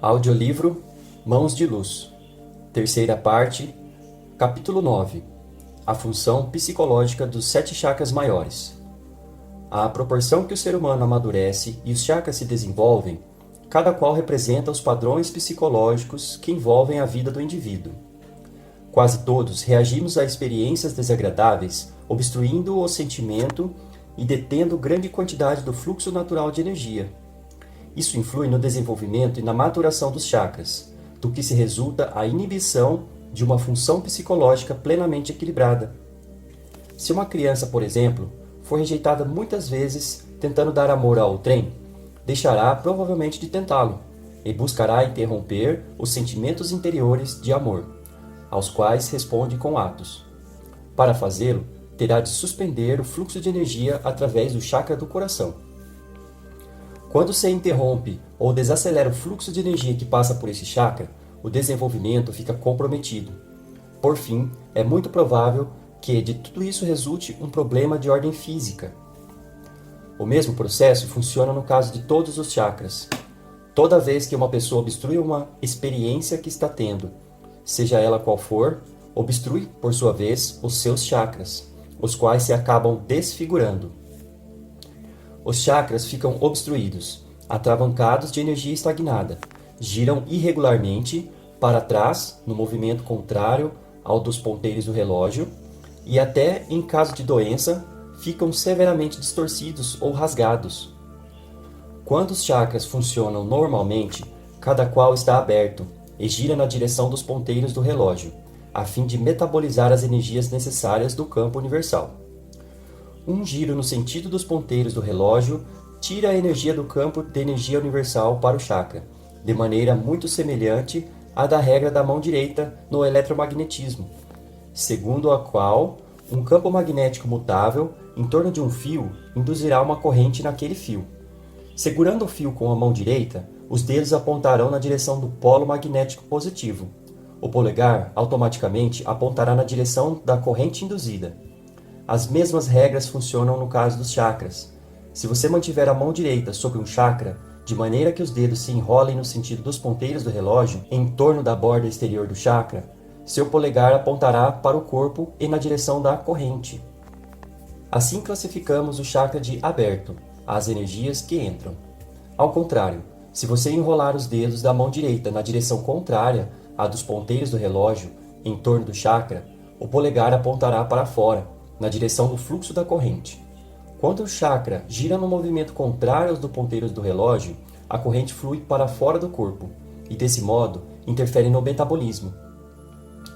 Audiolivro Mãos de Luz. Terceira parte, capítulo 9. A função psicológica dos 7 chakras maiores. À proporção que o ser humano amadurece e os chakras se desenvolvem, cada qual representa os padrões psicológicos que envolvem a vida do indivíduo. Quase todos reagimos a experiências desagradáveis, obstruindo o sentimento e detendo grande quantidade do fluxo natural de energia. Isso influi no desenvolvimento e na maturação dos chakras, do que se resulta a inibição de uma função psicológica plenamente equilibrada. Se uma criança, por exemplo, for rejeitada muitas vezes tentando dar amor ao trem, deixará provavelmente de tentá-lo e buscará interromper os sentimentos interiores de amor, aos quais responde com atos. Para fazê-lo, terá de suspender o fluxo de energia através do chakra do coração. Quando se interrompe ou desacelera o fluxo de energia que passa por esse chakra, o desenvolvimento fica comprometido. Por fim, é muito provável que de tudo isso resulte um problema de ordem física. O mesmo processo funciona no caso de todos os chakras. Toda vez que uma pessoa obstrui uma experiência que está tendo, seja ela qual for, obstrui, por sua vez, os seus chakras, os quais se acabam desfigurando. Os chakras ficam obstruídos, atravancados de energia estagnada, giram irregularmente para trás, no movimento contrário ao dos ponteiros do relógio, e até, em caso de doença, ficam severamente distorcidos ou rasgados. Quando os chakras funcionam normalmente, cada qual está aberto e gira na direção dos ponteiros do relógio, a fim de metabolizar as energias necessárias do campo universal. Um giro no sentido dos ponteiros do relógio tira a energia do campo de energia universal para o chakra, de maneira muito semelhante à da regra da mão direita no eletromagnetismo, segundo a qual um campo magnético mutável em torno de um fio induzirá uma corrente naquele fio. Segurando o fio com a mão direita, os dedos apontarão na direção do polo magnético positivo. O polegar automaticamente apontará na direção da corrente induzida. As mesmas regras funcionam no caso dos chakras. Se você mantiver a mão direita sobre um chakra, de maneira que os dedos se enrolem no sentido dos ponteiros do relógio, em torno da borda exterior do chakra, seu polegar apontará para o corpo e na direção da corrente. Assim classificamos o chakra de aberto, as energias que entram. Ao contrário, se você enrolar os dedos da mão direita na direção contrária à dos ponteiros do relógio, em torno do chakra, o polegar apontará para fora, na direção do fluxo da corrente. Quando o chakra gira no movimento contrário aos dos ponteiros do relógio, a corrente flui para fora do corpo e, desse modo, interfere no metabolismo.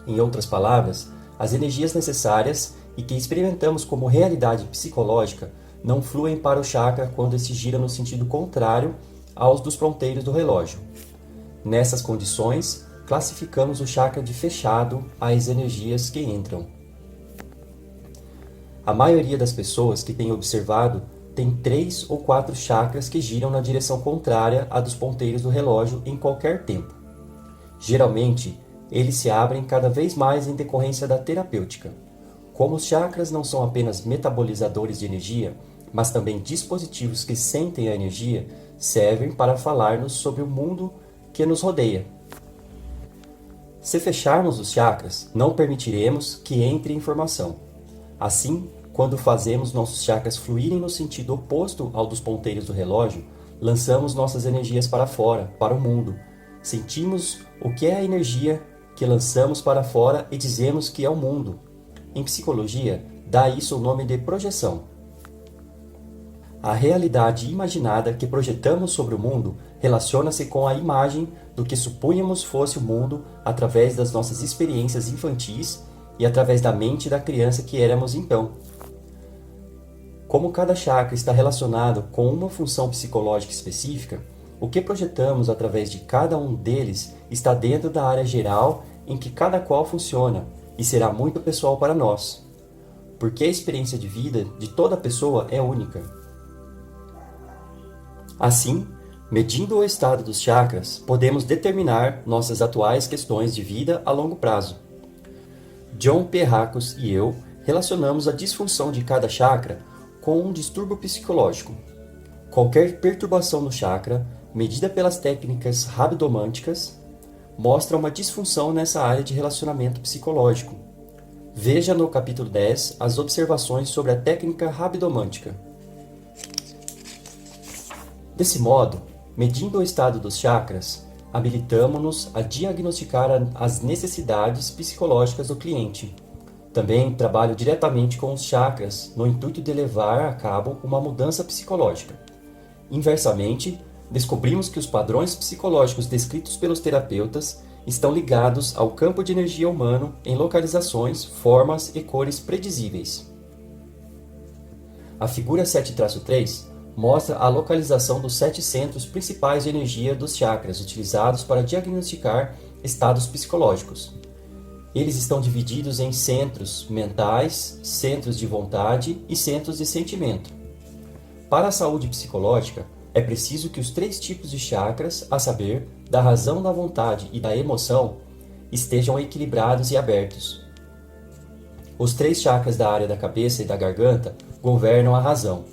Em outras palavras, as energias necessárias e que experimentamos como realidade psicológica não fluem para o chakra quando esse gira no sentido contrário aos dos ponteiros do relógio. Nessas condições, classificamos o chakra de fechado às energias que entram. A maioria das pessoas que tem observado tem 3 ou 4 chakras que giram na direção contrária à dos ponteiros do relógio em qualquer tempo. Geralmente, eles se abrem cada vez mais em decorrência da terapêutica. Como os chakras não são apenas metabolizadores de energia, mas também dispositivos que sentem a energia, servem para falar-nos sobre o mundo que nos rodeia. Se fecharmos os chakras, não permitiremos que entre informação. Assim, quando fazemos nossos chakras fluírem no sentido oposto ao dos ponteiros do relógio, lançamos nossas energias para fora, para o mundo. Sentimos o que é a energia que lançamos para fora e dizemos que é o mundo. Em psicologia, dá isso o nome de projeção. A realidade imaginada que projetamos sobre o mundo relaciona-se com a imagem do que supunhamos fosse o mundo através das nossas experiências infantis e através da mente da criança que éramos então. Como cada chakra está relacionado com uma função psicológica específica, o que projetamos através de cada um deles está dentro da área geral em que cada qual funciona e será muito pessoal para nós, porque a experiência de vida de toda pessoa é única. Assim, medindo o estado dos chakras, podemos determinar nossas atuais questões de vida a longo prazo. John Perracos e eu relacionamos a disfunção de cada chakra com um distúrbio psicológico. Qualquer perturbação no chakra medida pelas técnicas rabidomânticas, mostra uma disfunção nessa área de relacionamento psicológico. Veja no capítulo 10 as observações sobre a técnica rabidomântica. Desse modo, medindo o estado dos chakras, habilitamo-nos a diagnosticar as necessidades psicológicas do cliente. Também trabalho diretamente com os chakras no intuito de levar a cabo uma mudança psicológica. Inversamente, descobrimos que os padrões psicológicos descritos pelos terapeutas estão ligados ao campo de energia humano em localizações, formas e cores predizíveis. A figura 7-3 mostra a localização dos 7 centros principais de energia dos chakras utilizados para diagnosticar estados psicológicos. Eles estão divididos em centros mentais, centros de vontade e centros de sentimento. Para a saúde psicológica, é preciso que os 3 tipos de chakras, a saber, da razão, da vontade e da emoção, estejam equilibrados e abertos. Os 3 chakras da área da cabeça e da garganta governam a razão.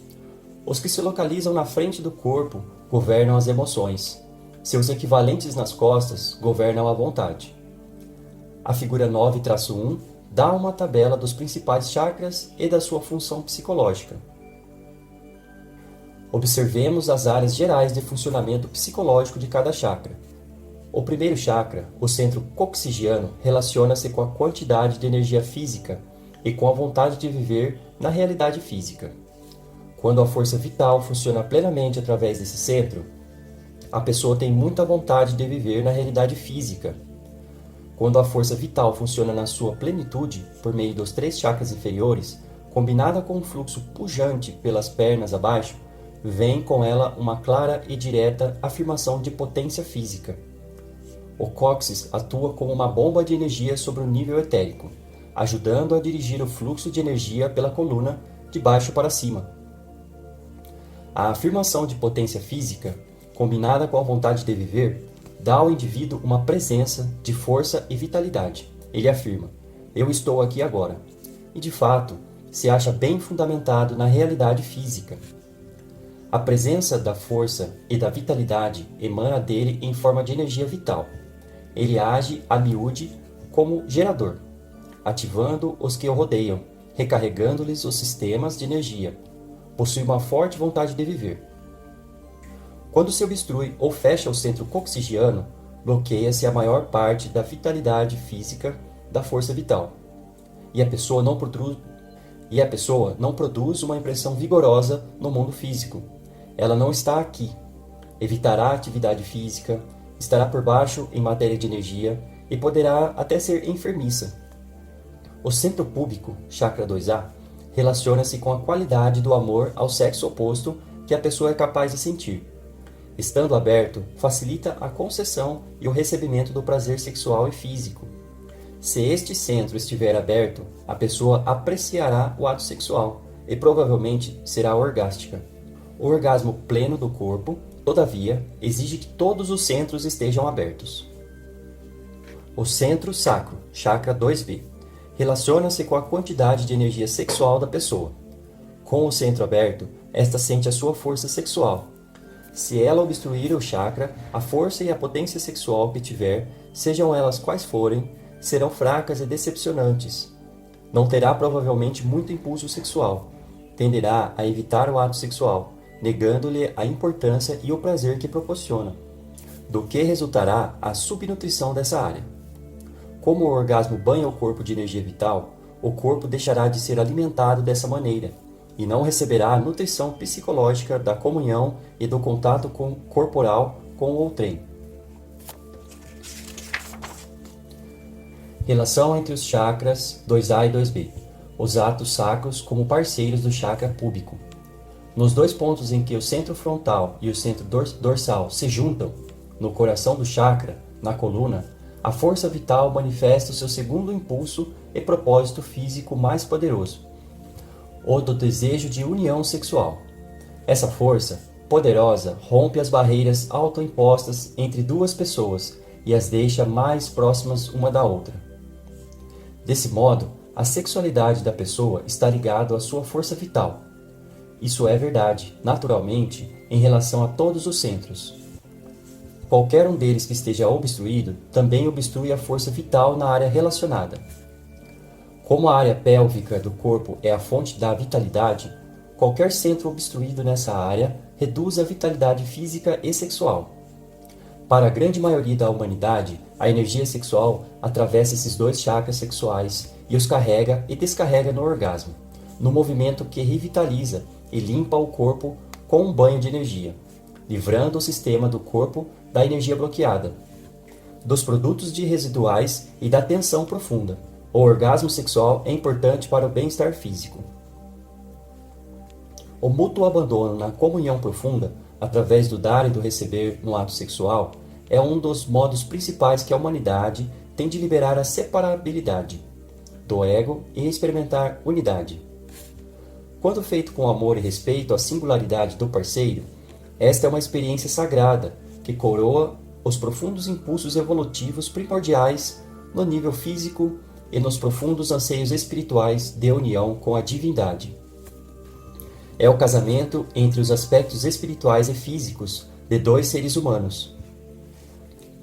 Os que se localizam na frente do corpo governam as emoções. Seus equivalentes nas costas governam a vontade. A figura 9-1 dá uma tabela dos principais chakras e da sua função psicológica. Observemos as áreas gerais de funcionamento psicológico de cada chakra. O primeiro chakra, o centro coxigiano, relaciona-se com a quantidade de energia física e com a vontade de viver na realidade física. Quando a força vital funciona plenamente através desse centro, a pessoa tem muita vontade de viver na realidade física. Quando a força vital funciona na sua plenitude, por meio dos 3 chakras inferiores, combinada com um fluxo pujante pelas pernas abaixo, vem com ela uma clara e direta afirmação de potência física. O cóccix atua como uma bomba de energia sobre o nível etérico, ajudando a dirigir o fluxo de energia pela coluna de baixo para cima. A afirmação de potência física, combinada com a vontade de viver, dá ao indivíduo uma presença de força e vitalidade. Ele afirma: "Eu estou aqui agora", e de fato se acha bem fundamentado na realidade física. A presença da força e da vitalidade emana dele em forma de energia vital. Ele age a miúde como gerador, ativando os que o rodeiam, recarregando-lhes os sistemas de energia. Possui uma forte vontade de viver. Quando se obstrui ou fecha o centro coxigiano, bloqueia-se a maior parte da vitalidade física da força vital, e a pessoa não produz uma impressão vigorosa no mundo físico. Ela não está aqui. Evitará a atividade física, estará por baixo em matéria de energia e poderá até ser enfermiça. O centro púbico, chakra 2A, relaciona-se com a qualidade do amor ao sexo oposto que a pessoa é capaz de sentir. Estando aberto, facilita a concessão e o recebimento do prazer sexual e físico. Se este centro estiver aberto, a pessoa apreciará o ato sexual e provavelmente será orgástica. O orgasmo pleno do corpo, todavia, exige que todos os centros estejam abertos. O centro sacro, chakra 2B, relaciona-se com a quantidade de energia sexual da pessoa. Com o centro aberto, esta sente a sua força sexual. Se ela obstruir o chakra, a força e a potência sexual que tiver, sejam elas quais forem, serão fracas e decepcionantes. Não terá provavelmente muito impulso sexual. Tenderá a evitar o ato sexual, negando-lhe a importância e o prazer que proporciona, do que resultará a subnutrição dessa área. Como o orgasmo banha o corpo de energia vital, o corpo deixará de ser alimentado dessa maneira e não receberá a nutrição psicológica da comunhão e do contato corporal com o outrem. Relação entre os chakras 2A e 2B. Os atos sacros como parceiros do chakra púbico. Nos 2 pontos em que o centro frontal e o centro dorsal se juntam, no coração do chakra, na coluna, a força vital manifesta o seu segundo impulso e propósito físico mais poderoso, o do desejo de união sexual. Essa força poderosa rompe as barreiras autoimpostas entre 2 pessoas e as deixa mais próximas uma da outra. Desse modo, a sexualidade da pessoa está ligada à sua força vital. Isso é verdade, naturalmente, em relação a todos os centros. Qualquer um deles que esteja obstruído também obstrui a força vital na área relacionada. Como a área pélvica do corpo é a fonte da vitalidade, qualquer centro obstruído nessa área reduz a vitalidade física e sexual. Para a grande maioria da humanidade, a energia sexual atravessa esses dois chakras sexuais e os carrega e descarrega no orgasmo, no movimento que revitaliza e limpa o corpo com um banho de energia, livrando o sistema do corpo da energia bloqueada, dos produtos de residuais e da tensão profunda. O orgasmo sexual é importante para o bem-estar físico. O mútuo abandono na comunhão profunda, através do dar e do receber no ato sexual, é um dos modos principais que a humanidade tem de liberar a separabilidade do ego e experimentar unidade. Quando feito com amor e respeito à singularidade do parceiro, esta é uma experiência sagrada que coroa os profundos impulsos evolutivos primordiais no nível físico e nos profundos anseios espirituais de união com a divindade. É o casamento entre os aspectos espirituais e físicos de dois seres humanos.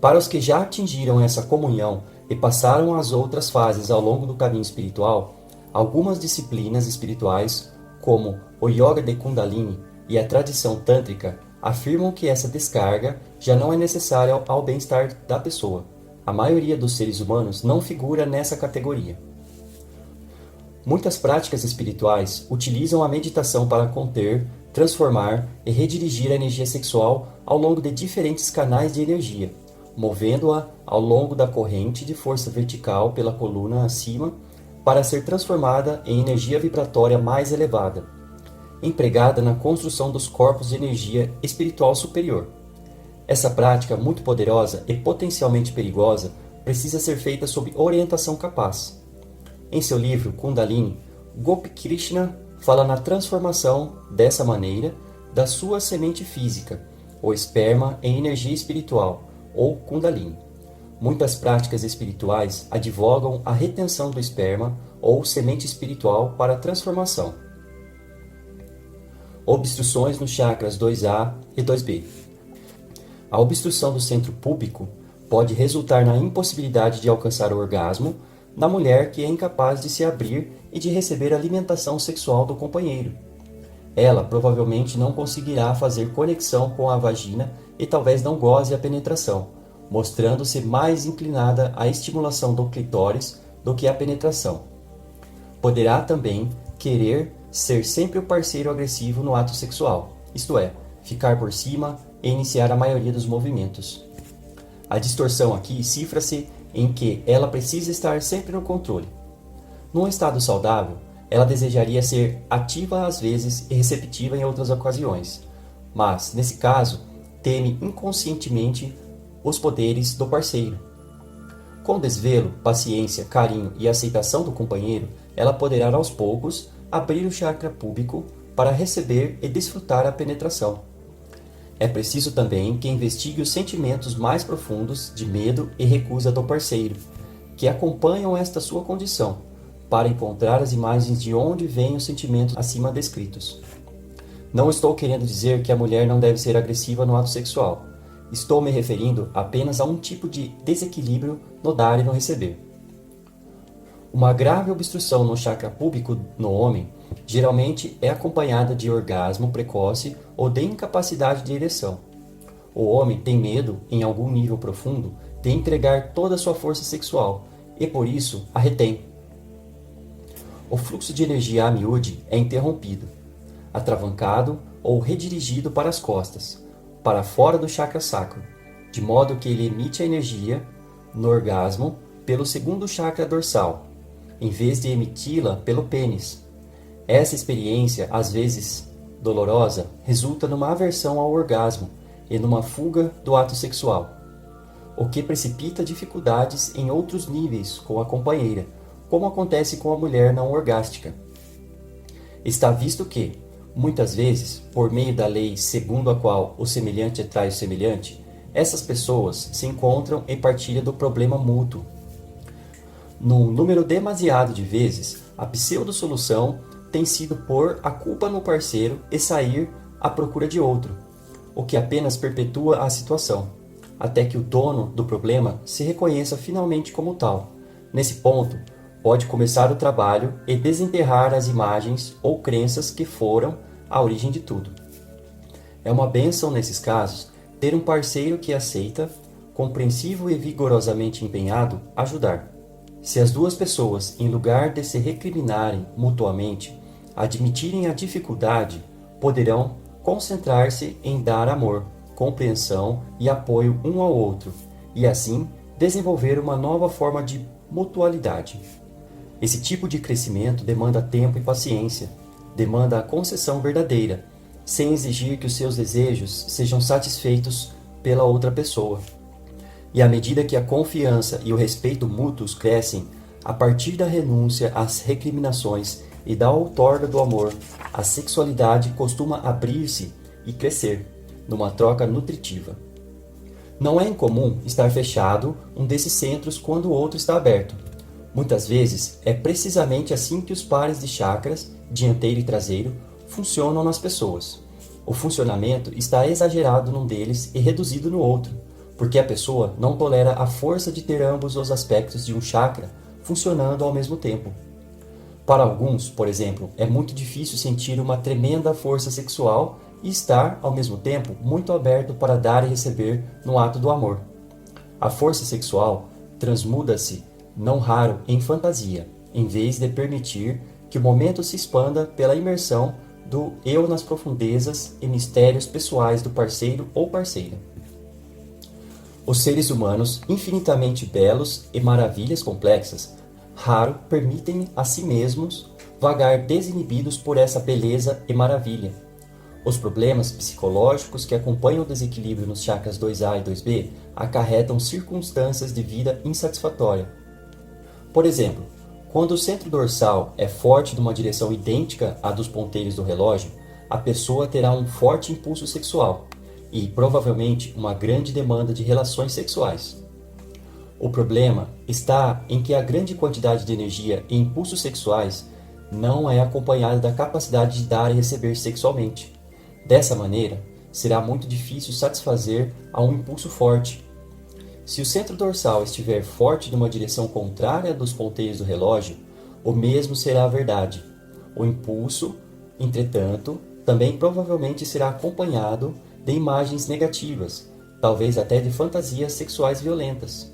Para os que já atingiram essa comunhão e passaram as outras fases ao longo do caminho espiritual, algumas disciplinas espirituais, como o Yoga de Kundalini e a tradição tântrica, afirmam que essa descarga já não é necessária ao bem-estar da pessoa. A maioria dos seres humanos não figura nessa categoria. Muitas práticas espirituais utilizam a meditação para conter, transformar e redirigir a energia sexual ao longo de diferentes canais de energia, movendo-a ao longo da corrente de força vertical pela coluna acima para ser transformada em energia vibratória mais elevada, empregada na construção dos corpos de energia espiritual superior. Essa prática muito poderosa e potencialmente perigosa precisa ser feita sob orientação capaz. Em seu livro Kundalini, Gopi Krishna fala na transformação, dessa maneira, da sua semente física, o esperma, em energia espiritual, ou Kundalini. Muitas práticas espirituais advogam a retenção do esperma ou semente espiritual para a transformação. Obstruções nos chakras 2A e 2B. A obstrução do centro púbico pode resultar na impossibilidade de alcançar o orgasmo na mulher que é incapaz de se abrir e de receber a alimentação sexual do companheiro. Ela provavelmente não conseguirá fazer conexão com a vagina e talvez não goze a penetração, mostrando-se mais inclinada à estimulação do clitóris do que à penetração. Poderá também querer ser sempre o parceiro agressivo no ato sexual, isto é, ficar por cima e iniciar a maioria dos movimentos. A distorção aqui cifra-se em que ela precisa estar sempre no controle. Num estado saudável, ela desejaria ser ativa às vezes e receptiva em outras ocasiões, mas, nesse caso, teme inconscientemente os poderes do parceiro. Com desvelo, paciência, carinho e aceitação do companheiro, ela poderá aos poucos abrir o chakra púbico para receber e desfrutar a penetração. É preciso também que investigue os sentimentos mais profundos de medo e recusa do parceiro, que acompanham esta sua condição, para encontrar as imagens de onde vêm os sentimentos acima descritos. Não estou querendo dizer que a mulher não deve ser agressiva no ato sexual. Estou me referindo apenas a um tipo de desequilíbrio no dar e no receber. Uma grave obstrução no chakra púbico no homem geralmente é acompanhada de orgasmo precoce ou de incapacidade de ereção. O homem tem medo, em algum nível profundo, de entregar toda a sua força sexual e por isso a retém. O fluxo de energia a miúde é interrompido, atravancado ou redirigido para as costas, para fora do chakra sacro, de modo que ele emite a energia no orgasmo pelo segundo chakra dorsal, em vez de emiti-la pelo pênis. Essa experiência, às vezes dolorosa, resulta numa aversão ao orgasmo e numa fuga do ato sexual, o que precipita dificuldades em outros níveis com a companheira, como acontece com a mulher não orgástica. Está visto que, muitas vezes, por meio da lei segundo a qual o semelhante atrai o semelhante, essas pessoas se encontram em partilha do problema mútuo. Num número demasiado de vezes, a pseudo-solução tem sido pôr a culpa no parceiro e sair à procura de outro, o que apenas perpetua a situação. até que o dono do problema se reconheça finalmente como tal. Nesse ponto, pode começar o trabalho e desenterrar as imagens ou crenças que foram a origem de tudo. É uma bênção, nesses casos, ter um parceiro que aceita, compreensivo e vigorosamente empenhado, ajudar. Se as duas pessoas, em lugar de se recriminarem mutuamente, admitirem a dificuldade, poderão concentrar-se em dar amor, compreensão e apoio um ao outro, e assim desenvolver uma nova forma de mutualidade. Esse tipo de crescimento demanda tempo e paciência, demanda a concessão verdadeira, sem exigir que os seus desejos sejam satisfeitos pela outra pessoa. E à medida que a confiança e o respeito mútuos crescem, a partir da renúncia às recriminações e da outorga do amor, a sexualidade costuma abrir-se e crescer, numa troca nutritiva. Não é incomum estar fechado um desses centros quando o outro está aberto. Muitas vezes é precisamente assim que os pares de chakras, dianteiro e traseiro, funcionam nas pessoas. O funcionamento está exagerado num deles e reduzido no outro, porque a pessoa não tolera a força de ter ambos os aspectos de um chakra funcionando ao mesmo tempo. Para alguns, por exemplo, é muito difícil sentir uma tremenda força sexual e estar, ao mesmo tempo, muito aberto para dar e receber no ato do amor. A força sexual transmuda-se, não raro, em fantasia, em vez de permitir que o momento se expanda pela imersão do eu nas profundezas e mistérios pessoais do parceiro ou parceira. Os seres humanos, infinitamente belos e maravilhas complexas, raro permitem a si mesmos vagar desinibidos por essa beleza e maravilha. Os problemas psicológicos que acompanham o desequilíbrio nos chakras 2A e 2B acarretam circunstâncias de vida insatisfatória. Por exemplo, quando o centro dorsal é forte numa direção idêntica à dos ponteiros do relógio, a pessoa terá um forte impulso sexual e, provavelmente, uma grande demanda de relações sexuais. O problema está em que a grande quantidade de energia e impulsos sexuais não é acompanhada da capacidade de dar e receber sexualmente. Dessa maneira, será muito difícil satisfazer a um impulso forte. Se o centro dorsal estiver forte numa direção contrária dos ponteiros do relógio, o mesmo será a verdade. O impulso, entretanto, também provavelmente será acompanhado de imagens negativas, talvez até de fantasias sexuais violentas.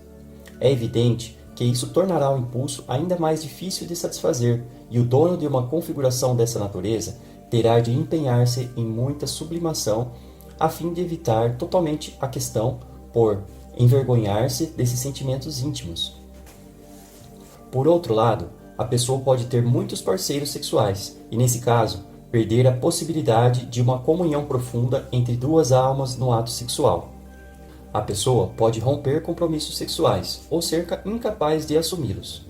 É evidente que isso tornará o impulso ainda mais difícil de satisfazer, e o dono de uma configuração dessa natureza terá de empenhar-se em muita sublimação a fim de evitar totalmente a questão por envergonhar-se desses sentimentos íntimos. Por outro lado, a pessoa pode ter muitos parceiros sexuais e, nesse caso, perder a possibilidade de uma comunhão profunda entre duas almas no ato sexual. A pessoa pode romper compromissos sexuais ou ser incapaz de assumi-los.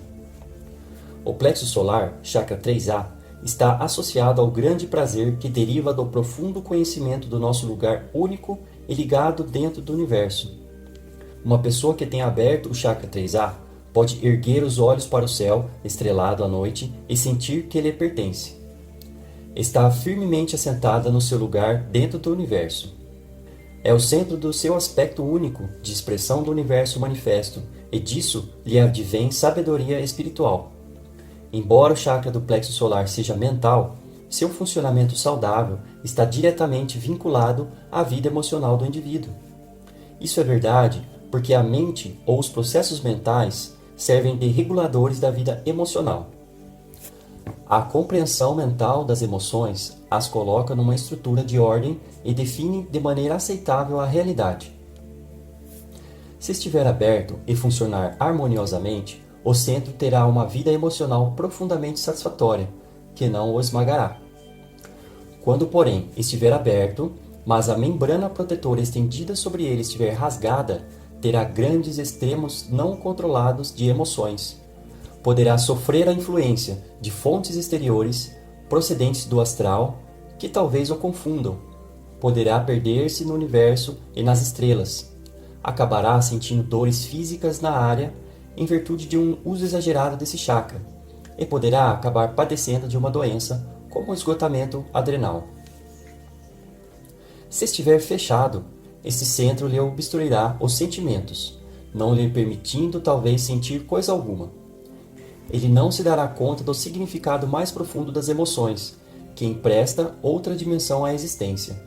O plexo solar, chakra 3A, está associado ao grande prazer que deriva do profundo conhecimento do nosso lugar único e ligado dentro do universo. Uma pessoa que tem aberto o chakra 3A pode erguer os olhos para o céu estrelado à noite e sentir que lhe pertence. Está firmemente assentada no seu lugar dentro do universo. É o centro do seu aspecto único de expressão do universo manifesto, e disso lhe advém sabedoria espiritual. Embora o chakra do plexo solar seja mental, seu funcionamento saudável está diretamente vinculado à vida emocional do indivíduo. Isso é verdade porque a mente ou os processos mentais servem de reguladores da vida emocional. A compreensão mental das emoções as coloca numa estrutura de ordem e define de maneira aceitável a realidade. Se estiver aberto e funcionar harmoniosamente, o centro terá uma vida emocional profundamente satisfatória, que não o esmagará. Quando, porém, estiver aberto, mas a membrana protetora estendida sobre ele estiver rasgada, terá grandes extremos não controlados de emoções. Poderá sofrer a influência de fontes exteriores, procedentes do astral, que talvez o confundam. Poderá perder-se no universo e nas estrelas. Acabará sentindo dores físicas na área em virtude de um uso exagerado desse chakra, e poderá acabar padecendo de uma doença, como o esgotamento adrenal. Se estiver fechado, esse centro lhe obstruirá os sentimentos, não lhe permitindo talvez sentir coisa alguma. Ele não se dará conta do significado mais profundo das emoções, que empresta outra dimensão à existência.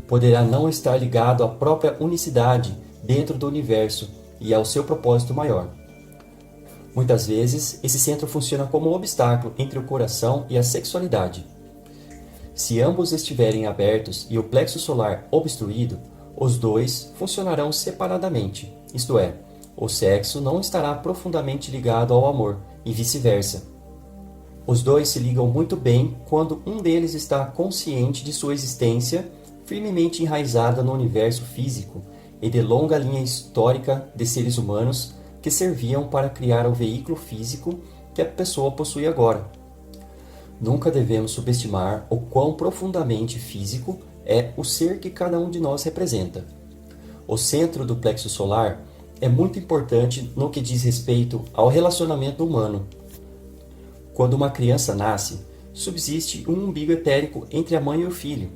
Poderá não estar ligado à própria unicidade dentro do universo e ao seu propósito maior. Muitas vezes, esse centro funciona como um obstáculo entre o coração e a sexualidade. Se ambos estiverem abertos e o plexo solar obstruído, os dois funcionarão separadamente, isto é, o sexo não estará profundamente ligado ao amor e vice-versa. Os dois se ligam muito bem quando um deles está consciente de sua existência firmemente enraizada no universo físico e de longa linha histórica de seres humanos que serviam para criar o veículo físico que a pessoa possui agora. Nunca devemos subestimar o quão profundamente físico é o ser que cada um de nós representa. O centro do plexo solar é muito importante no que diz respeito ao relacionamento humano. Quando uma criança nasce, subsiste um umbigo etérico entre a mãe e o filho.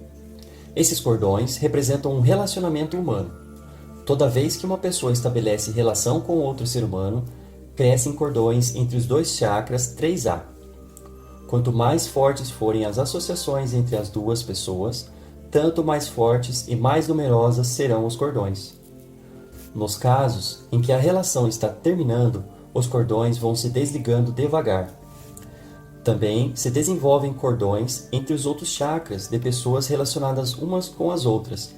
Esses cordões representam um relacionamento humano. Toda vez que uma pessoa estabelece relação com outro ser humano, crescem cordões entre os dois chakras 3A. Quanto mais fortes forem as associações entre as duas pessoas, tanto mais fortes e mais numerosas serão os cordões. Nos casos em que a relação está terminando, os cordões vão se desligando devagar. Também se desenvolvem cordões entre os outros chakras de pessoas relacionadas umas com as outras,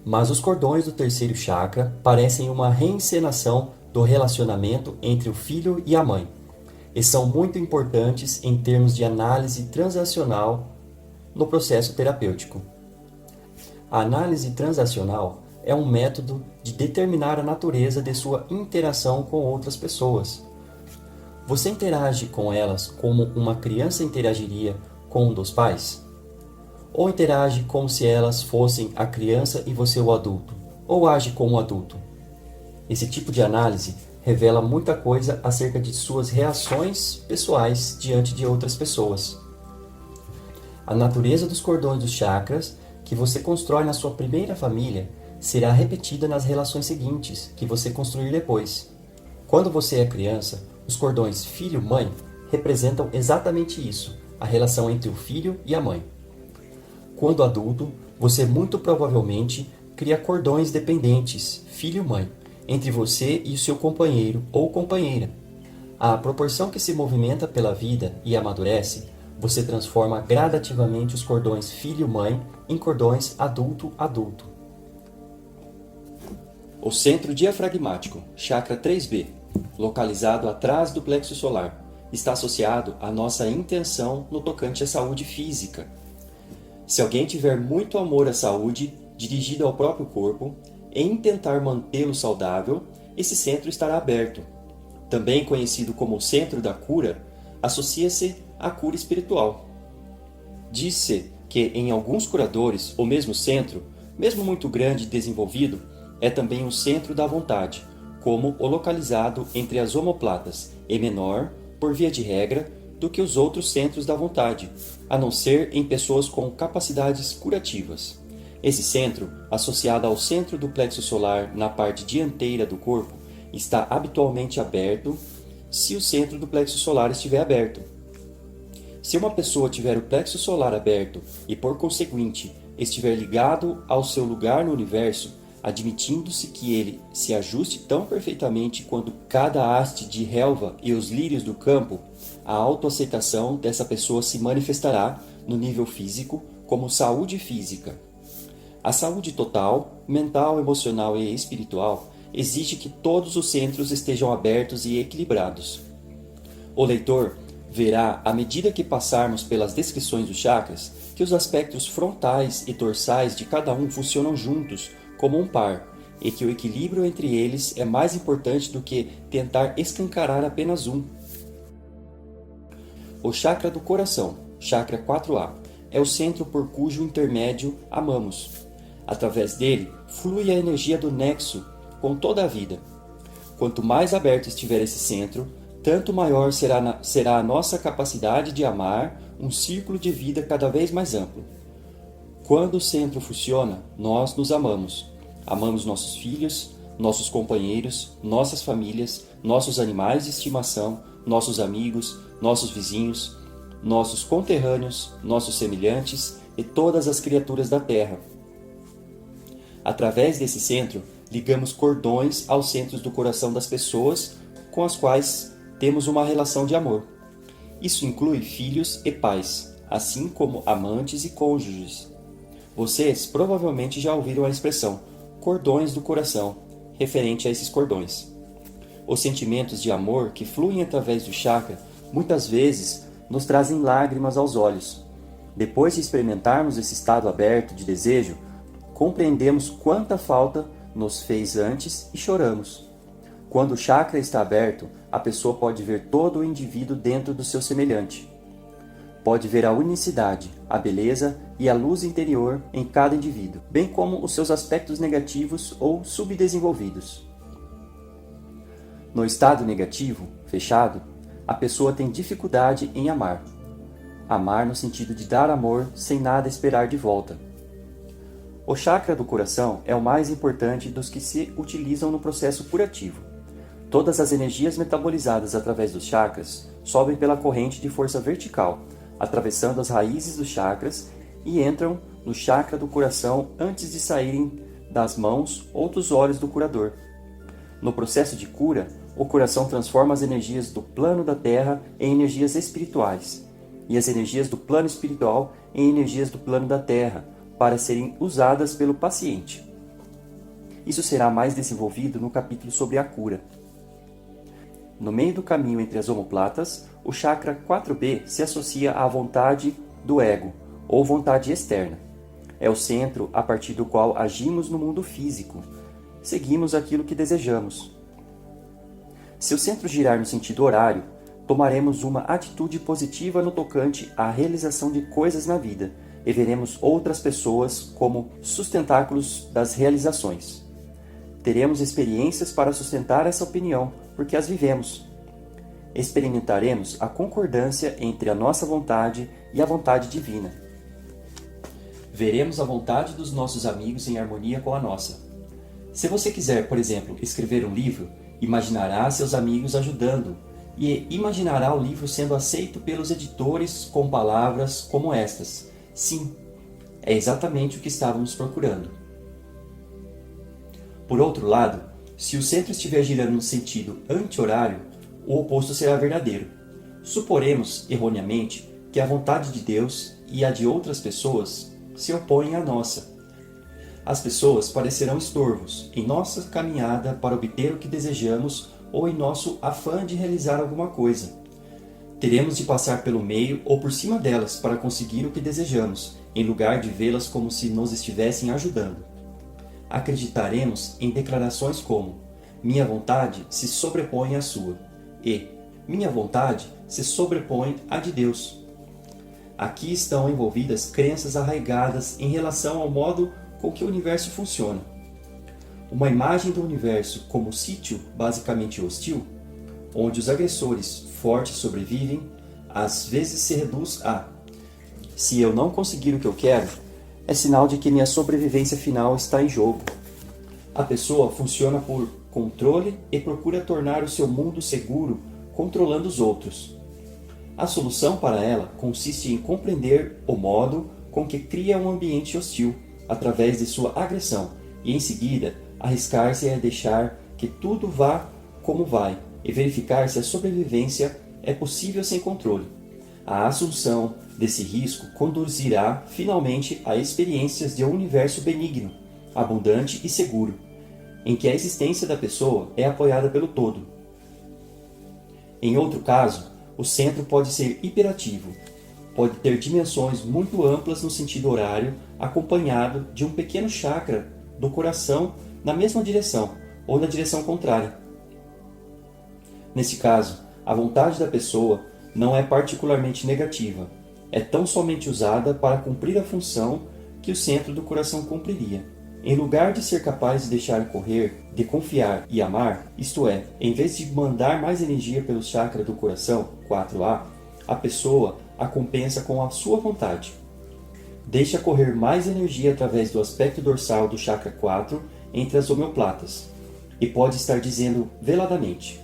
mas os cordões do terceiro chakra parecem uma reencenação do relacionamento entre o filho e a mãe, e são muito importantes em termos de análise transacional no processo terapêutico. A análise transacional é um método de determinar a natureza de sua interação com outras pessoas. Você interage com elas como uma criança interagiria com um dos pais? Ou interage como se elas fossem a criança e você o adulto? Ou age como um adulto? Esse tipo de análise revela muita coisa acerca de suas reações pessoais diante de outras pessoas. A natureza dos cordões dos chakras que você constrói na sua primeira família será repetida nas relações seguintes que você construir depois. Quando você é criança, os cordões filho-mãe representam exatamente isso, a relação entre o filho e a mãe. Quando adulto, você muito provavelmente cria cordões dependentes, filho-mãe, entre você e o seu companheiro ou companheira. À proporção que se movimenta pela vida e amadurece, você transforma gradativamente os cordões filho-mãe em cordões adulto-adulto. O centro diafragmático, chakra 3B, localizado atrás do plexo solar, está associado à nossa intenção no tocante à saúde física. Se alguém tiver muito amor à saúde, dirigido ao próprio corpo, em tentar mantê-lo saudável, esse centro estará aberto. Também conhecido como o centro da cura, associa-se à cura espiritual. Diz-se que em alguns curadores, o mesmo centro, mesmo muito grande e desenvolvido, é também o centro da vontade, como o localizado entre as omoplatas, e menor, por via de regra, do que os outros centros da vontade, a não ser em pessoas com capacidades curativas. Esse centro, associado ao centro do plexo solar na parte dianteira do corpo, está habitualmente aberto se o centro do plexo solar estiver aberto. Se uma pessoa tiver o plexo solar aberto e, por conseguinte, estiver ligado ao seu lugar no universo, admitindo-se que ele se ajuste tão perfeitamente quanto cada haste de relva e os lírios do campo, a autoaceitação dessa pessoa se manifestará no nível físico como saúde física. A saúde total, mental, emocional e espiritual exige que todos os centros estejam abertos e equilibrados. O leitor verá, à medida que passarmos pelas descrições dos chakras, que os aspectos frontais e dorsais de cada um funcionam juntos, como um par, e que o equilíbrio entre eles é mais importante do que tentar escancarar apenas um. O chakra do coração, chakra 4A, é o centro por cujo intermédio amamos. Através dele, flui a energia do nexo com toda a vida. Quanto mais aberto estiver esse centro, tanto maior será a nossa capacidade de amar um círculo de vida cada vez mais amplo. Quando o centro funciona, nós nos amamos. Amamos nossos filhos, nossos companheiros, nossas famílias, nossos animais de estimação, nossos amigos, nossos vizinhos, nossos conterrâneos, nossos semelhantes e todas as criaturas da terra. Através desse centro, ligamos cordões aos centros do coração das pessoas com as quais temos uma relação de amor. Isso inclui filhos e pais, assim como amantes e cônjuges. Vocês provavelmente já ouviram a expressão cordões do coração, referente a esses cordões. Os sentimentos de amor que fluem através do chakra muitas vezes nos trazem lágrimas aos olhos. Depois de experimentarmos esse estado aberto de desejo, compreendemos quanta falta nos fez antes e choramos. Quando o chakra está aberto, a pessoa pode ver todo o indivíduo dentro do seu semelhante. Pode ver a unicidade, a beleza e a luz interior em cada indivíduo, bem como os seus aspectos negativos ou subdesenvolvidos. No estado negativo, fechado, a pessoa tem dificuldade em amar. Amar no sentido de dar amor sem nada esperar de volta. O chakra do coração é o mais importante dos que se utilizam no processo curativo. Todas as energias metabolizadas através dos chakras sobem pela corrente de força vertical, atravessando as raízes dos chakras e entram no chakra do coração antes de saírem das mãos ou dos olhos do curador. No processo de cura, o coração transforma as energias do plano da Terra em energias espirituais e as energias do plano espiritual em energias do plano da Terra, para serem usadas pelo paciente. Isso será mais desenvolvido no capítulo sobre a cura. No meio do caminho entre as omoplatas, o chakra 4B se associa à vontade do ego, ou vontade externa. É o centro a partir do qual agimos no mundo físico. Seguimos aquilo que desejamos. Se o centro girar no sentido horário, tomaremos uma atitude positiva no tocante à realização de coisas na vida e veremos outras pessoas como sustentáculos das realizações. Teremos experiências para sustentar essa opinião, porque as vivemos. Experimentaremos a concordância entre a nossa vontade e a vontade divina. Veremos a vontade dos nossos amigos em harmonia com a nossa. Se você quiser, por exemplo, escrever um livro, imaginará seus amigos ajudando e imaginará o livro sendo aceito pelos editores com palavras como estas: sim, é exatamente o que estávamos procurando. Por outro lado, se o centro estiver girando no sentido anti-horário, o oposto será verdadeiro. Suporemos, erroneamente, que a vontade de Deus e a de outras pessoas se opõem à nossa. As pessoas parecerão estorvos em nossa caminhada para obter o que desejamos ou em nosso afã de realizar alguma coisa. Teremos de passar pelo meio ou por cima delas para conseguir o que desejamos, em lugar de vê-las como se nos estivessem ajudando. Acreditaremos em declarações como: minha vontade se sobrepõe à sua, e minha vontade se sobrepõe à de Deus. Aqui estão envolvidas crenças arraigadas em relação ao modo com que o universo funciona. Uma imagem do universo como sítio basicamente hostil, onde os agressores fortes sobrevivem, às vezes se reduz a: se eu não conseguir o que eu quero, é sinal de que minha sobrevivência final está em jogo. A pessoa funciona por controle e procura tornar o seu mundo seguro controlando os outros. A solução para ela consiste em compreender o modo com que cria um ambiente hostil através de sua agressão e, em seguida, arriscar-se a deixar que tudo vá como vai e verificar se a sobrevivência é possível sem controle. A assunção desse risco conduzirá finalmente a experiências de um universo benigno, abundante e seguro, em que a existência da pessoa é apoiada pelo todo. Em outro caso, o centro pode ser hiperativo, pode ter dimensões muito amplas no sentido horário, acompanhado de um pequeno chakra do coração na mesma direção ou na direção contrária. Nesse caso, a vontade da pessoa não é particularmente negativa, é tão somente usada para cumprir a função que o centro do coração cumpriria. Em lugar de ser capaz de deixar correr, de confiar e amar, isto é, em vez de mandar mais energia pelo chakra do coração, 4A, a pessoa a compensa com a sua vontade. deixa correr mais energia através do aspecto dorsal do chakra 4 entre as omoplatas, e pode estar dizendo veladamente: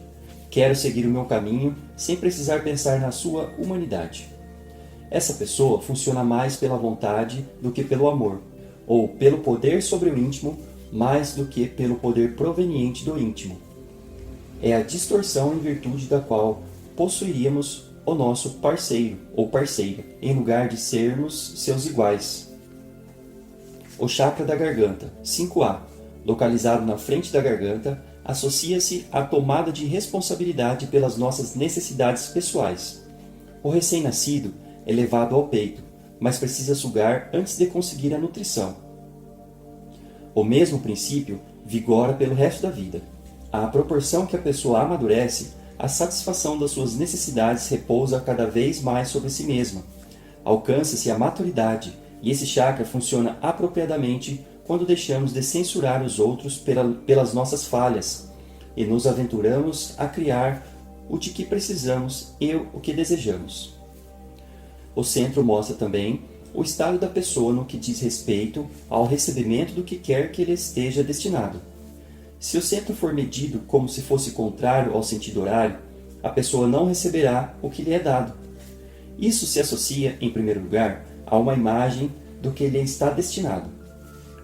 quero seguir o meu caminho sem precisar pensar na sua humanidade. Essa pessoa funciona mais pela vontade do que pelo amor, ou pelo poder sobre o íntimo mais do que pelo poder proveniente do íntimo. É a distorção em virtude da qual possuiríamos o nosso parceiro ou parceira, em lugar de sermos seus iguais. O chakra da garganta, 5A, localizado na frente da garganta, associa-se à tomada de responsabilidade pelas nossas necessidades pessoais. O recém-nascido é levado ao peito, mas precisa sugar antes de conseguir a nutrição. O mesmo princípio vigora pelo resto da vida. À proporção que a pessoa amadurece, a satisfação das suas necessidades repousa cada vez mais sobre si mesma. Alcança-se a maturidade, e esse chakra funciona apropriadamente quando deixamos de censurar os outros pelas nossas falhas e nos aventuramos a criar o de que precisamos e o que desejamos. O centro mostra também o estado da pessoa no que diz respeito ao recebimento do que quer que ele esteja destinado. Se o centro for medido como se fosse contrário ao sentido horário, a pessoa não receberá o que lhe é dado. Isso se associa, em primeiro lugar, a uma imagem do que lhe está destinado.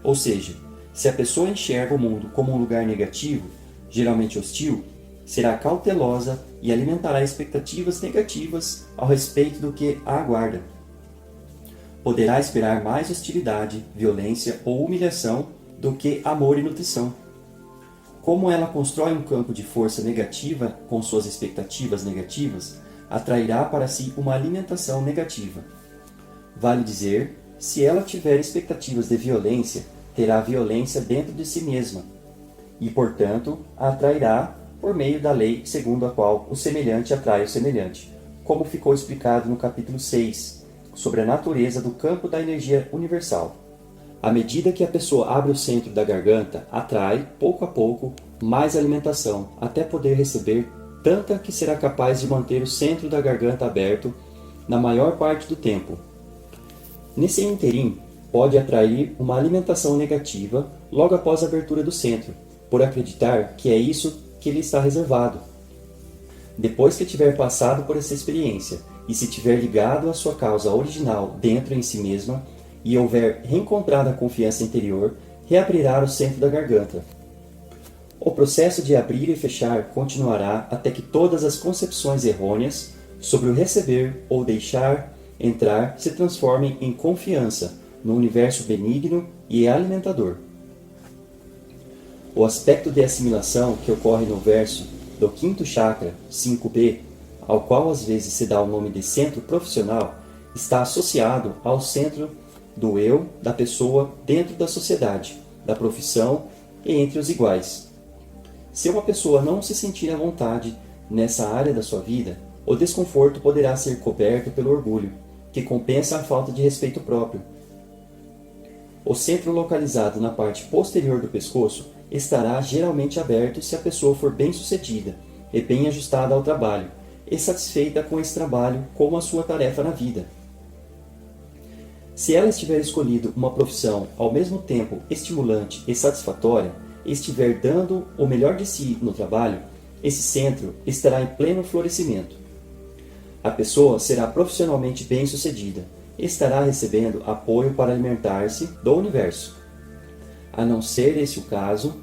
Ou seja, se a pessoa enxerga o mundo como um lugar negativo, geralmente hostil, será cautelosa e alimentará expectativas negativas ao respeito do que a aguarda. Poderá esperar mais hostilidade, violência ou humilhação do que amor e nutrição. Como ela constrói um campo de força negativa com suas expectativas negativas, atrairá para si uma alimentação negativa. Vale dizer, se ela tiver expectativas de violência, terá violência dentro de si mesma, e, portanto, a atrairá por meio da lei segundo a qual o semelhante atrai o semelhante, como ficou explicado no capítulo 6, sobre a natureza do campo da energia universal. À medida que a pessoa abre o centro da garganta, atrai, pouco a pouco, mais alimentação, até poder receber tanta que será capaz de manter o centro da garganta aberto na maior parte do tempo. Nesse ínterim, pode atrair uma alimentação negativa logo após a abertura do centro, por acreditar que é isso que lhe está reservado. Depois que tiver passado por essa experiência e se tiver ligado à sua causa original dentro em si mesma e houver reencontrado a confiança interior, reabrirá o centro da garganta. O processo de abrir e fechar continuará até que todas as concepções errôneas sobre o receber ou deixar entrar se transformem em confiança no universo benigno e alimentador. O aspecto de assimilação que ocorre no verso do quinto chakra, 5B, ao qual às vezes se dá o nome de centro profissional, está associado ao centro do eu da pessoa dentro da sociedade, da profissão e entre os iguais. Se uma pessoa não se sentir à vontade nessa área da sua vida, o desconforto poderá ser coberto pelo orgulho, que compensa a falta de respeito próprio. O centro localizado na parte posterior do pescoço estará geralmente aberto se a pessoa for bem-sucedida e bem ajustada ao trabalho, e satisfeita com esse trabalho como a sua tarefa na vida. Se ela estiver escolhido uma profissão ao mesmo tempo estimulante e satisfatória, e estiver dando o melhor de si no trabalho, esse centro estará em pleno florescimento. A pessoa será profissionalmente bem-sucedida e estará recebendo apoio para alimentar-se do universo. A não ser esse o caso,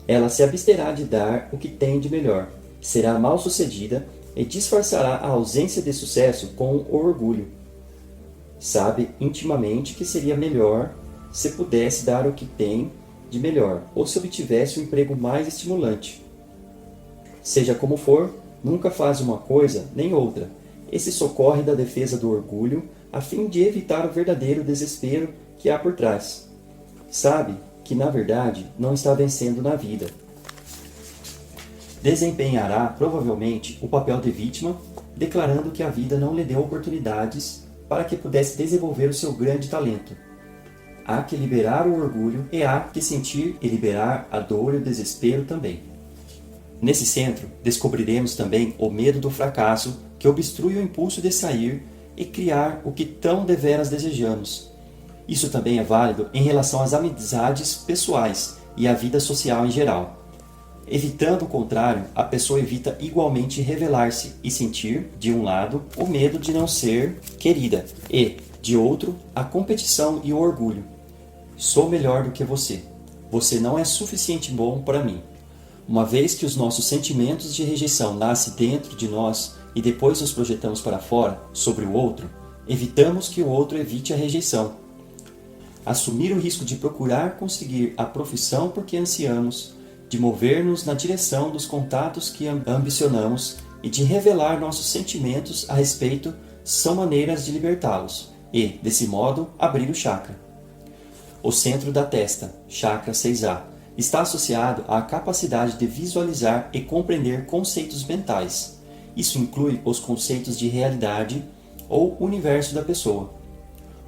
ela se absterá de dar o que tem de melhor, será mal-sucedida e disfarçará a ausência de sucesso com o orgulho. Sabe intimamente que seria melhor se pudesse dar o que tem de melhor, ou se obtivesse um emprego mais estimulante. Seja como for, nunca faz uma coisa nem outra, e se socorre da defesa do orgulho, a fim de evitar o verdadeiro desespero que há por trás. Sabe que, na verdade, não está vencendo na vida. Desempenhará, provavelmente, o papel de vítima, declarando que a vida não lhe deu oportunidades para que pudesse desenvolver o seu grande talento. Há que liberar o orgulho e há que sentir e liberar a dor e o desespero também. Nesse centro, descobriremos também o medo do fracasso que obstrui o impulso de sair e criar o que tão deveras desejamos. Isso também é válido em relação às amizades pessoais e à vida social em geral. Evitando o contrário, a pessoa evita igualmente revelar-se e sentir, de um lado, o medo de não ser querida e, de outro, a competição e o orgulho. Sou melhor do que você. Você não é suficiente bom para mim. Uma vez que os nossos sentimentos de rejeição nascem dentro de nós e depois os projetamos para fora, sobre o outro, evitamos que o outro evite a rejeição. Assumir o risco de procurar conseguir a profissão por que ansiamos, de mover-nos na direção dos contatos que ambicionamos e de revelar nossos sentimentos a respeito são maneiras de libertá-los e, desse modo, abrir o chakra. O centro da testa, chakra 6A, está associado à capacidade de visualizar e compreender conceitos mentais. Isso inclui os conceitos de realidade ou universo da pessoa,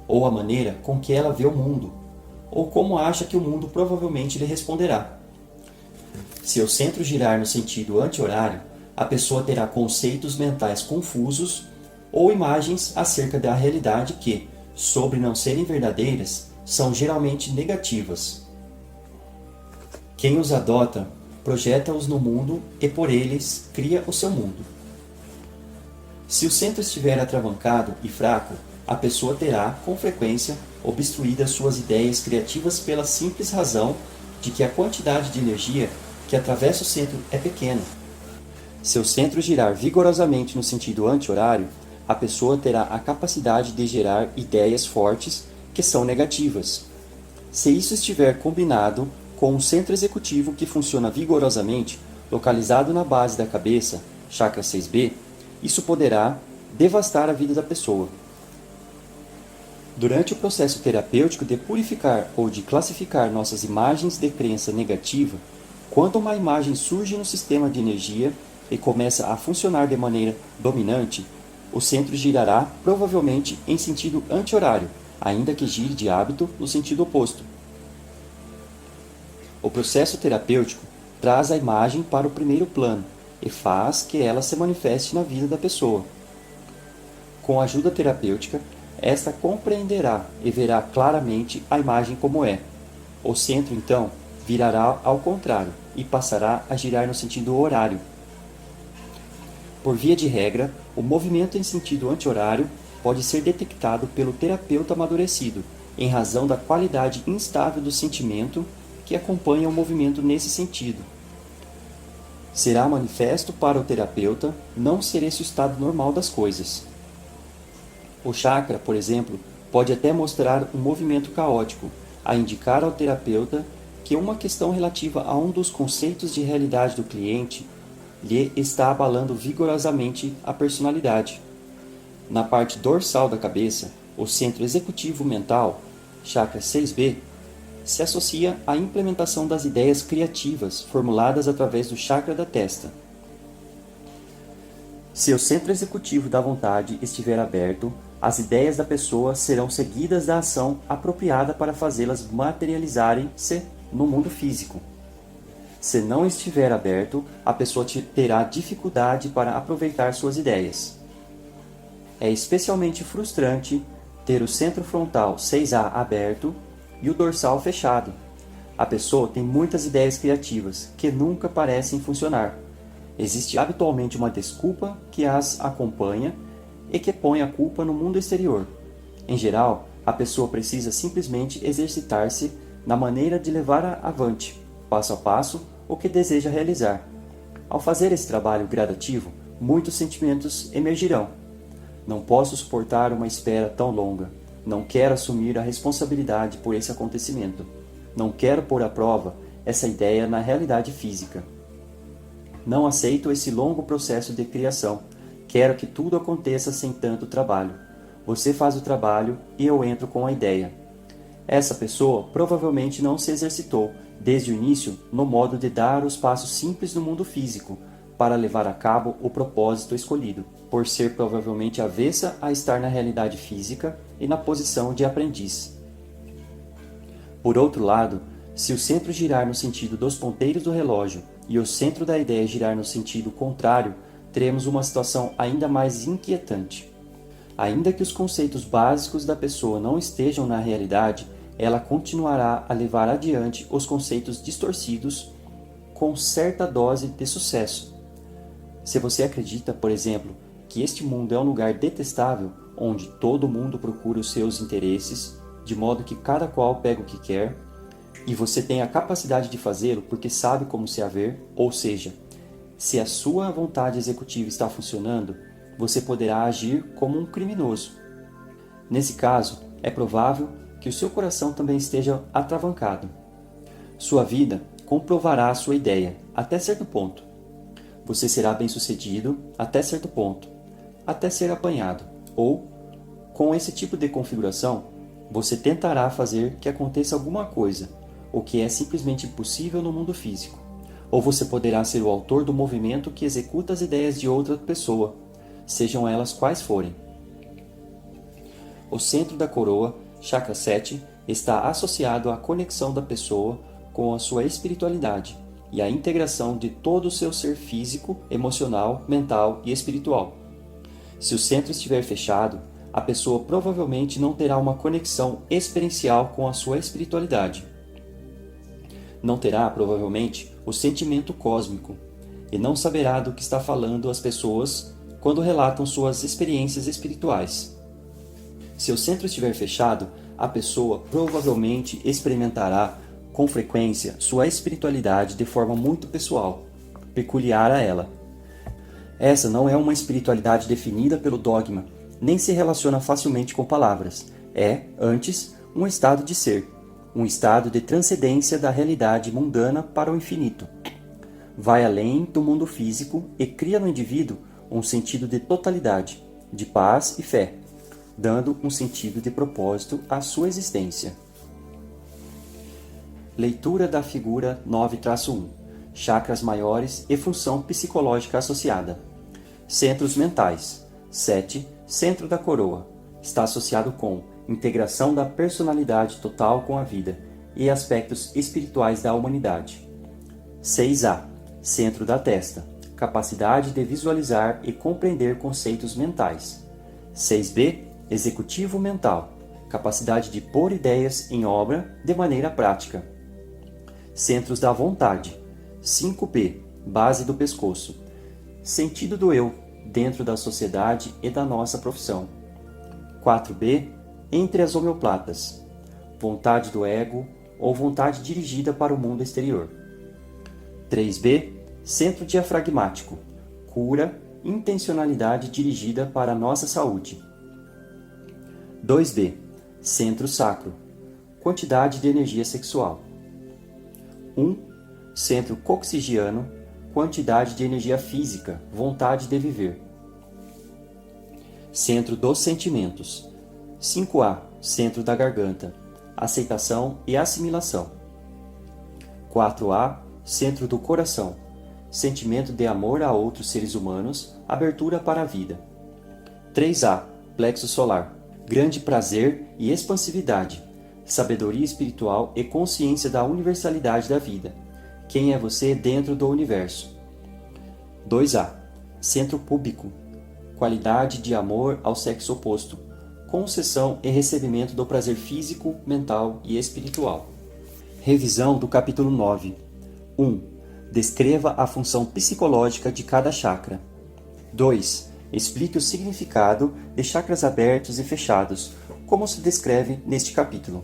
ou a maneira com que ela vê o mundo, ou como acha que o mundo provavelmente lhe responderá. Se o centro girar no sentido anti-horário, a pessoa terá conceitos mentais confusos ou imagens acerca da realidade que, sobre não serem verdadeiras, são geralmente negativas. Quem os adota, projeta-os no mundo e por eles cria o seu mundo. Se o centro estiver atravancado e fraco, a pessoa terá, com frequência, obstruídas suas ideias criativas pela simples razão de que a quantidade de energia que atravessa o centro é pequena. Se o centro girar vigorosamente no sentido anti-horário, a pessoa terá a capacidade de gerar ideias fortes que são negativas. Se isso estiver combinado com um centro executivo que funciona vigorosamente, localizado na base da cabeça, chakra 6B, isso poderá devastar a vida da pessoa. Durante o processo terapêutico de purificar ou de classificar nossas imagens de crença negativa, quando uma imagem surge no sistema de energia e começa a funcionar de maneira dominante, o centro girará provavelmente em sentido anti-horário, ainda que gire de hábito no sentido oposto. O processo terapêutico traz a imagem para o primeiro plano e faz que ela se manifeste na vida da pessoa. Com a ajuda terapêutica, esta compreenderá e verá claramente a imagem como é. O centro, então, virará ao contrário e passará a girar no sentido horário. Por via de regra, o movimento em sentido anti-horário pode ser detectado pelo terapeuta amadurecido, em razão da qualidade instável do sentimento que acompanha o movimento nesse sentido. Será manifesto para o terapeuta não ser esse o estado normal das coisas. O chakra, por exemplo, pode até mostrar um movimento caótico, a indicar ao terapeuta que uma questão relativa a um dos conceitos de realidade do cliente lhe está abalando vigorosamente a personalidade. Na parte dorsal da cabeça, o centro executivo mental, chakra 6B, se associa à implementação das ideias criativas formuladas através do chakra da testa. Se o centro executivo da vontade estiver aberto, as ideias da pessoa serão seguidas da ação apropriada para fazê-las materializarem-se no mundo físico. Se não estiver aberto, a pessoa terá dificuldade para aproveitar suas ideias. É especialmente frustrante ter o centro frontal 6A aberto e o dorsal fechado. A pessoa tem muitas ideias criativas que nunca parecem funcionar. Existe habitualmente uma desculpa que as acompanha e que põe a culpa no mundo exterior. Em geral, a pessoa precisa simplesmente exercitar-se na maneira de levar avante, passo a passo, o que deseja realizar. Ao fazer esse trabalho gradativo, muitos sentimentos emergirão. Não posso suportar uma espera tão longa. Não quero assumir a responsabilidade por esse acontecimento. Não quero pôr à prova essa ideia na realidade física. Não aceito esse longo processo de criação. Quero que tudo aconteça sem tanto trabalho. Você faz o trabalho e eu entro com a ideia. Essa pessoa provavelmente não se exercitou, desde o início, no modo de dar os passos simples no mundo físico, para levar a cabo o propósito escolhido, por ser provavelmente avessa a estar na realidade física e na posição de aprendiz. Por outro lado, se o centro girar no sentido dos ponteiros do relógio e o centro da ideia girar no sentido contrário, teremos uma situação ainda mais inquietante. Ainda que os conceitos básicos da pessoa não estejam na realidade, ela continuará a levar adiante os conceitos distorcidos com certa dose de sucesso. Se você acredita, por exemplo, que este mundo é um lugar detestável, onde todo mundo procura os seus interesses, de modo que cada qual pega o que quer, e você tem a capacidade de fazê-lo porque sabe como se haver, ou seja, se a sua vontade executiva está funcionando, você poderá agir como um criminoso. Nesse caso, é provável que o seu coração também esteja atravancado. Sua vida comprovará a sua ideia, até certo ponto. Você será bem-sucedido até certo ponto, até ser apanhado. Ou, com esse tipo de configuração, você tentará fazer que aconteça alguma coisa, o que é simplesmente impossível no mundo físico. Ou você poderá ser o autor do movimento que executa as ideias de outra pessoa, sejam elas quais forem. O centro da coroa, chakra 7, está associado à conexão da pessoa com a sua espiritualidade e à integração de todo o seu ser físico, emocional, mental e espiritual. Se o centro estiver fechado, a pessoa provavelmente não terá uma conexão experiencial com a sua espiritualidade. Não terá, provavelmente, o sentimento cósmico e não saberá do que está falando as pessoas quando relatam suas experiências espirituais. Se o centro estiver fechado, a pessoa provavelmente experimentará com frequência sua espiritualidade de forma muito pessoal, peculiar a ela. Essa não é uma espiritualidade definida pelo dogma, nem se relaciona facilmente com palavras. É, antes, um estado de ser, um estado de transcendência da realidade mundana para o infinito. Vai além do mundo físico e cria no indivíduo um sentido de totalidade, de paz e fé, dando um sentido de propósito à sua existência. Leitura da figura 9-1. Chakras maiores e função psicológica associada. Centros mentais. 7. Centro da coroa. Está associado com integração da personalidade total com a vida e aspectos espirituais da humanidade. 6A. Centro da testa. Capacidade de visualizar e compreender conceitos mentais. 6B. Executivo mental. Capacidade de pôr ideias em obra de maneira prática. Centros da vontade. 5P. Base do pescoço. Sentido do eu dentro da sociedade e da nossa profissão. 4B. Entre as homeoplatas. Vontade do ego ou vontade dirigida para o mundo exterior. 3B. Centro diafragmático. Cura, intencionalidade dirigida para a nossa saúde. 2B. Centro sacro. Quantidade de energia sexual. 1. Centro coxigiano. Quantidade de energia física, vontade de viver. Centro dos sentimentos. 5A. Centro da garganta. Aceitação e assimilação. 4A. Centro do coração. Sentimento de amor a outros seres humanos, abertura para a vida. 3A. Plexo solar. Grande prazer e expansividade, sabedoria espiritual e consciência da universalidade da vida. Quem é você dentro do universo? 2A. Centro púbico. Qualidade de amor ao sexo oposto. Concessão e recebimento do prazer físico, mental e espiritual. Revisão do capítulo 9. 1. Descreva a função psicológica de cada chakra. 2. Explique o significado de chakras abertos e fechados, como se descreve neste capítulo.